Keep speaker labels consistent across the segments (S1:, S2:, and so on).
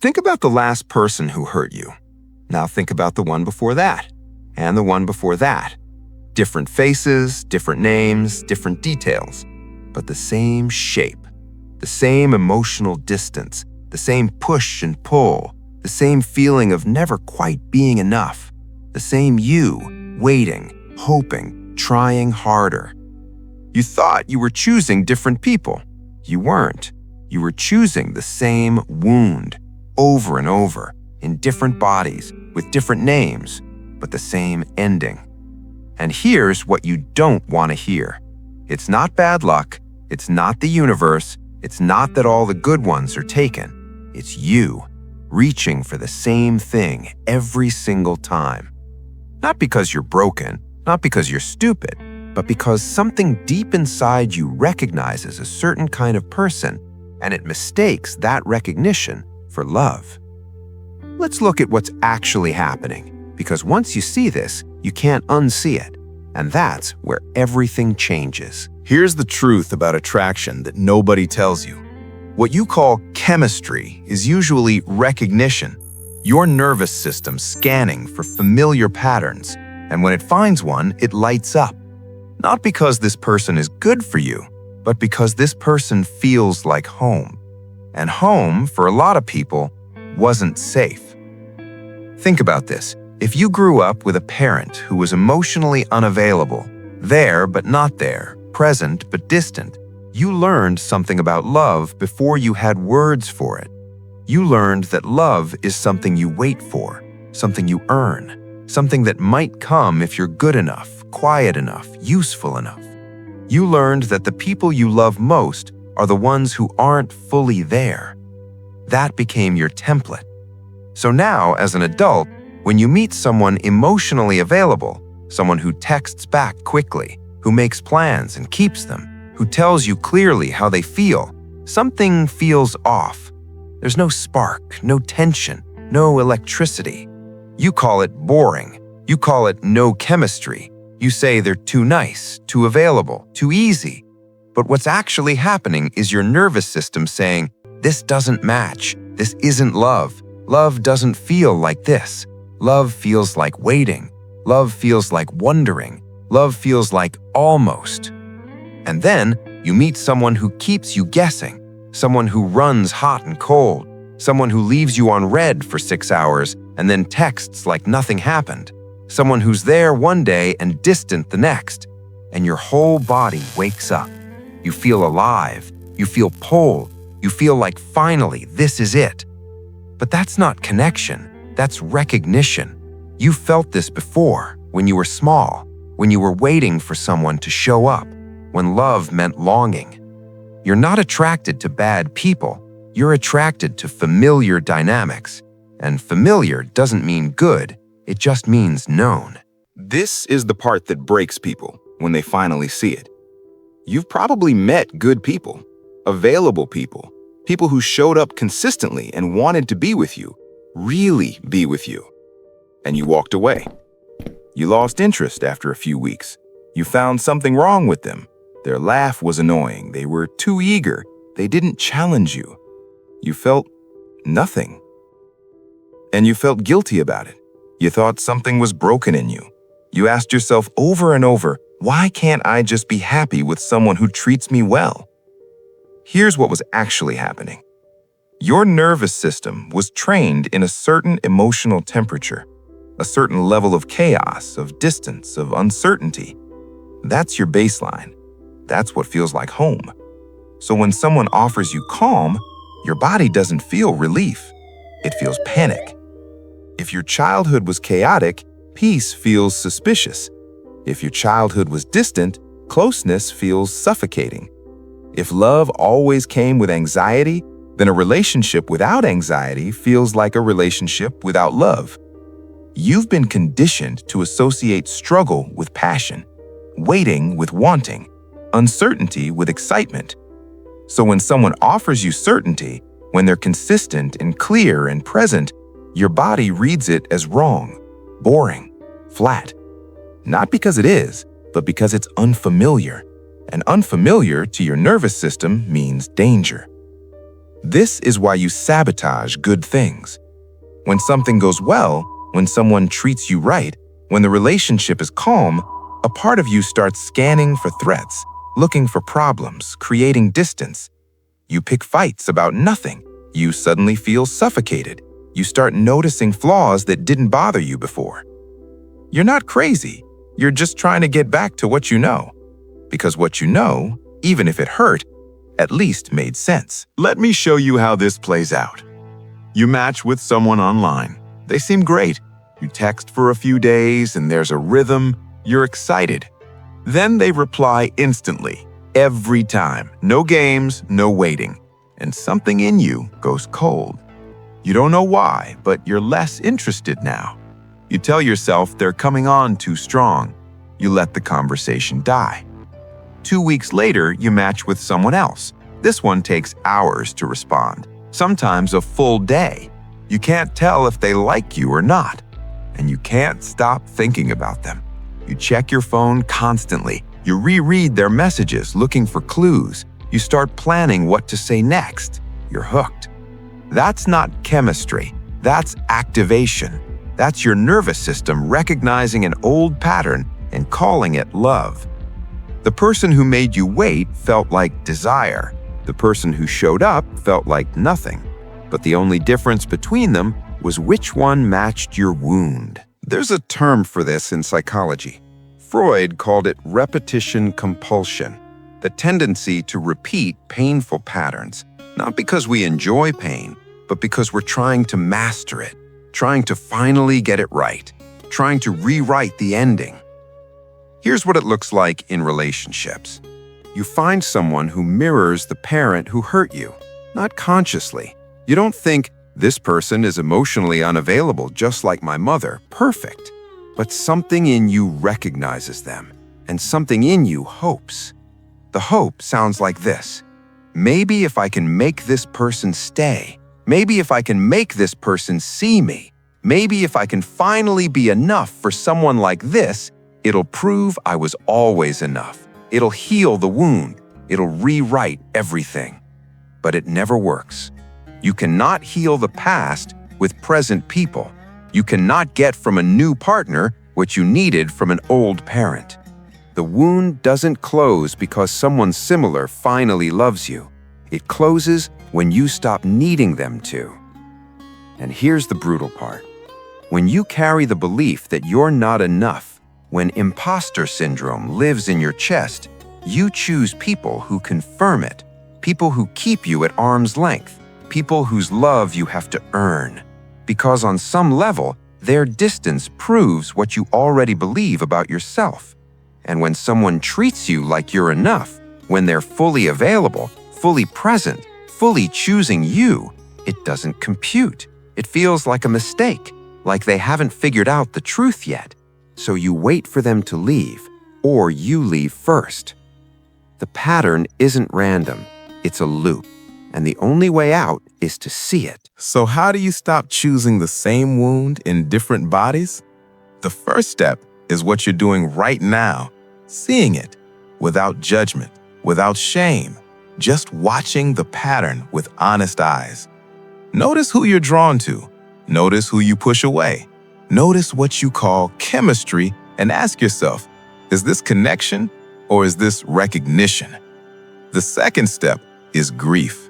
S1: Think about the last person who hurt you. Now think about the one before that, and the one before that. Different faces, different names, different details, but the same shape, the same emotional distance, the same push and pull, the same feeling of never quite being enough, the same you, waiting, hoping, trying harder. You thought you were choosing different people. You weren't. You were choosing the same wound, over and over, in different bodies, with different names, but the same ending. And here's what you don't want to hear. It's not bad luck, it's not the universe, it's not that all the good ones are taken. It's you, reaching for the same thing every single time. Not because you're broken, not because you're stupid, but because something deep inside you recognizes a certain kind of person, and it mistakes that recognition for love. Let's look at what's actually happening, because once you see this, you can't unsee it, and that's where everything changes.
S2: Here's the truth about attraction that nobody tells you. What you call chemistry is usually recognition, your nervous system scanning for familiar patterns, and when it finds one, it lights up. Not because this person is good for you, but because this person feels like home. And home, for a lot of people, wasn't safe. Think about this. If you grew up with a parent who was emotionally unavailable, there but not there, present but distant, you learned something about love before you had words for it. You learned that love is something you wait for, something you earn, something that might come if you're good enough, quiet enough, useful enough. You learned that the people you love most are the ones who aren't fully there. That became your template. So now, as an adult, when you meet someone emotionally available, someone who texts back quickly, who makes plans and keeps them, who tells you clearly how they feel, something feels off. There's no spark, no tension, no electricity. You call it boring. You call it no chemistry. You say they're too nice, too available, too easy. But what's actually happening is your nervous system saying, this doesn't match, this isn't love. Love doesn't feel like this. Love feels like waiting. Love feels like wondering. Love feels like almost. And then you meet someone who keeps you guessing, someone who runs hot and cold, someone who leaves you on red for 6 hours and then texts like nothing happened, someone who's there one day and distant the next, and your whole body wakes up. You feel alive. You feel pulled. You feel like finally this is it. But that's not connection, that's recognition. You felt this before, when you were small, when you were waiting for someone to show up, when love meant longing. You're not attracted to bad people, you're attracted to familiar dynamics. And familiar doesn't mean good, it just means known.
S3: This is the part that breaks people when they finally see it. You've probably met good people, available people, people who showed up consistently and wanted to be with you, really be with you. And you walked away. You lost interest after a few weeks. You found something wrong with them. Their laugh was annoying. They were too eager. They didn't challenge you. You felt nothing. And you felt guilty about it. You thought something was broken in you. You asked yourself over and over, why can't I just be happy with someone who treats me well? Here's what was actually happening. Your nervous system was trained in a certain emotional temperature, a certain level of chaos, of distance, of uncertainty. That's your baseline. That's what feels like home. So when someone offers you calm, your body doesn't feel relief. It feels panic. If your childhood was chaotic, peace feels suspicious. If your childhood was distant, closeness feels suffocating. If love always came with anxiety, then a relationship without anxiety feels like a relationship without love. You've been conditioned to associate struggle with passion, waiting with wanting, uncertainty with excitement. So when someone offers you certainty, when they're consistent and clear and present, your body reads it as wrong, boring, flat. Not because it is, but because it's unfamiliar. And unfamiliar to your nervous system means danger.
S2: This is why you sabotage good things. When something goes well, when someone treats you right, when the relationship is calm, a part of you starts scanning for threats, looking for problems, creating distance. You pick fights about nothing. You suddenly feel suffocated. You start noticing flaws that didn't bother you before. You're not crazy. You're just trying to get back to what you know. Because what you know, even if it hurt, at least made sense.
S3: Let me show you how this plays out. You match with someone online. They seem great. You text for a few days and there's a rhythm. You're excited. Then they reply instantly, every time. No games, no waiting. And something in you goes cold. You don't know why, but you're less interested now. You tell yourself they're coming on too strong. You let the conversation die. 2 weeks later, you match with someone else. This one takes hours to respond, sometimes a full day. You can't tell if they like you or not, and you can't stop thinking about them. You check your phone constantly. You reread their messages, looking for clues. You start planning what to say next. You're hooked. That's not chemistry. That's activation. That's your nervous system recognizing an old pattern and calling it love. The person who made you wait felt like desire. The person who showed up felt like nothing. But the only difference between them was which one matched your wound. There's a term for this in psychology. Freud called it repetition compulsion, the tendency to repeat painful patterns, not because we enjoy pain, but because we're trying to master it, trying to finally get it right, trying to rewrite the ending. Here's what it looks like in relationships. You find someone who mirrors the parent who hurt you, not consciously. You don't think, this person is emotionally unavailable just like my mother, perfect. But something in you recognizes them, and something in you hopes. The hope sounds like this. Maybe if I can make this person stay, maybe if I can make this person see me, maybe if I can finally be enough for someone like this, it'll prove I was always enough. It'll heal the wound. It'll rewrite everything. But it never works. You cannot heal the past with present people. You cannot get from a new partner what you needed from an old parent. The wound doesn't close because someone similar finally loves you. It closes when you stop needing them to. And here's the brutal part. When you carry the belief that you're not enough, when imposter syndrome lives in your chest, you choose people who confirm it, people who keep you at arm's length, people whose love you have to earn. Because on some level, their distance proves what you already believe about yourself. And when someone treats you like you're enough, when they're fully available, fully present, fully choosing you, it doesn't compute. It feels like a mistake, like they haven't figured out the truth yet. So you wait for them to leave, or you leave first. The pattern isn't random, it's a loop. And the only way out is to see it.
S2: So how do you stop choosing the same wound in different bodies? The first step is what you're doing right now, seeing it without judgment, without shame, just watching the pattern with honest eyes. Notice who you're drawn to. Notice who you push away. Notice what you call chemistry and ask yourself, is this connection or is this recognition? The second step is grief.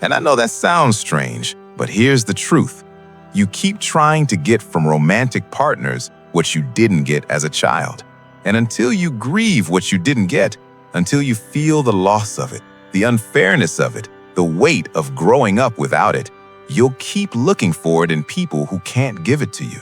S2: And I know that sounds strange, but here's the truth. You keep trying to get from romantic partners what you didn't get as a child. And until you grieve what you didn't get, until you feel the loss of it, the unfairness of it, the weight of growing up without it, you'll keep looking for it in people who can't give it to you.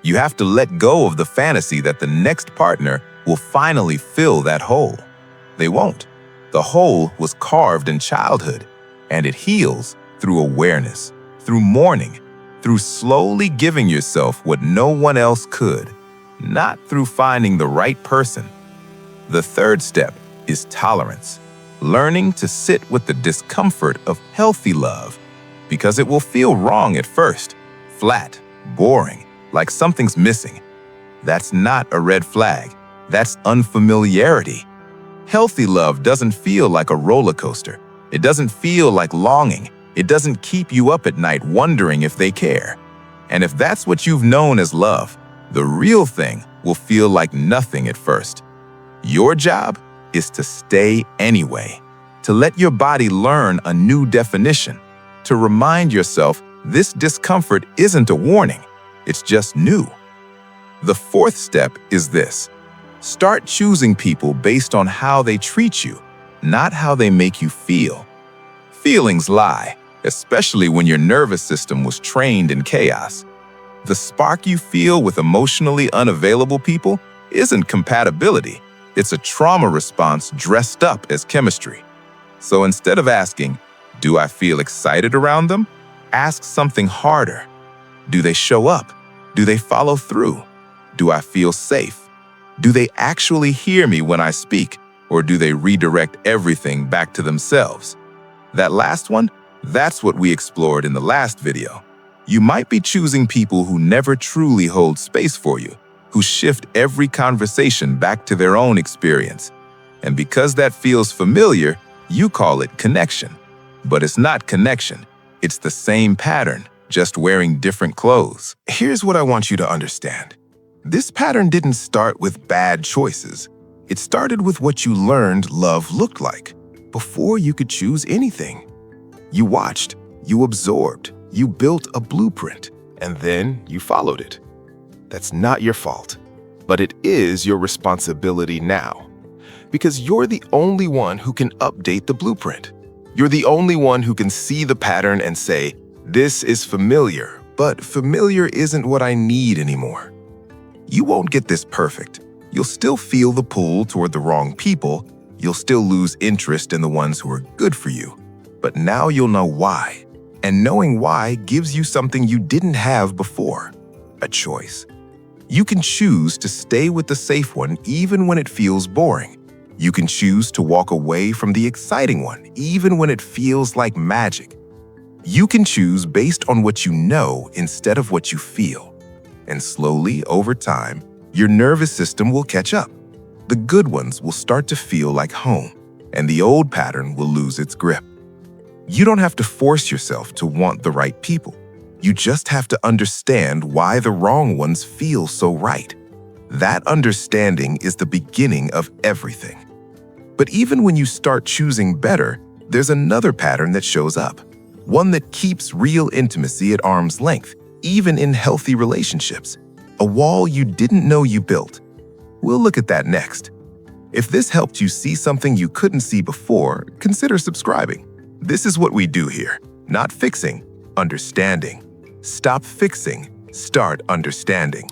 S2: You have to let go of the fantasy that the next partner will finally fill that hole. They won't. The hole was carved in childhood. And it heals through awareness, through mourning, through slowly giving yourself what no one else could, not through finding the right person. The third step is tolerance, learning to sit with the discomfort of healthy love, because it will feel wrong at first, flat, boring, like something's missing. That's not a red flag. That's unfamiliarity. Healthy love doesn't feel like a roller coaster. It doesn't feel like longing. It doesn't keep you up at night wondering if they care. And if that's what you've known as love, the real thing will feel like nothing at first. Your job is to stay anyway, to let your body learn a new definition, to remind yourself this discomfort isn't a warning, it's just new. The fourth step is this. Start choosing people based on how they treat you, not how they make you feel. Feelings lie, especially when your nervous system was trained in chaos. The spark you feel with emotionally unavailable people isn't compatibility. It's a trauma response dressed up as chemistry. So instead of asking, "Do I feel excited around them?" ask something harder. Do they show up? Do they follow through? Do I feel safe? Do they actually hear me when I speak, or do they redirect everything back to themselves? That last one, that's what we explored in the last video. You might be choosing people who never truly hold space for you, who shift every conversation back to their own experience. And because that feels familiar, you call it connection. But it's not connection. It's the same pattern, just wearing different clothes. Here's what I want you to understand. This pattern didn't start with bad choices. It started with what you learned love looked like, before you could choose anything. You watched, you absorbed, you built a blueprint, and then you followed it. That's not your fault, but it is your responsibility now. Because you're the only one who can update the blueprint. You're the only one who can see the pattern and say, "This is familiar, but familiar isn't what I need anymore." You won't get this perfect. You'll still feel the pull toward the wrong people. You'll still lose interest in the ones who are good for you. But now you'll know why. And knowing why gives you something you didn't have before, a choice. You can choose to stay with the safe one even when it feels boring. You can choose to walk away from the exciting one even when it feels like magic. You can choose based on what you know instead of what you feel. And slowly, over time, your nervous system will catch up. The good ones will start to feel like home, and the old pattern will lose its grip. You don't have to force yourself to want the right people. You just have to understand why the wrong ones feel so right. That understanding is the beginning of everything. But even when you start choosing better, there's another pattern that shows up. One that keeps real intimacy at arm's length, even in healthy relationships. A wall you didn't know you built. We'll look at that next. If this helped you see something you couldn't see before, consider subscribing. This is what we do here. Not fixing, understanding. Stop fixing, start understanding.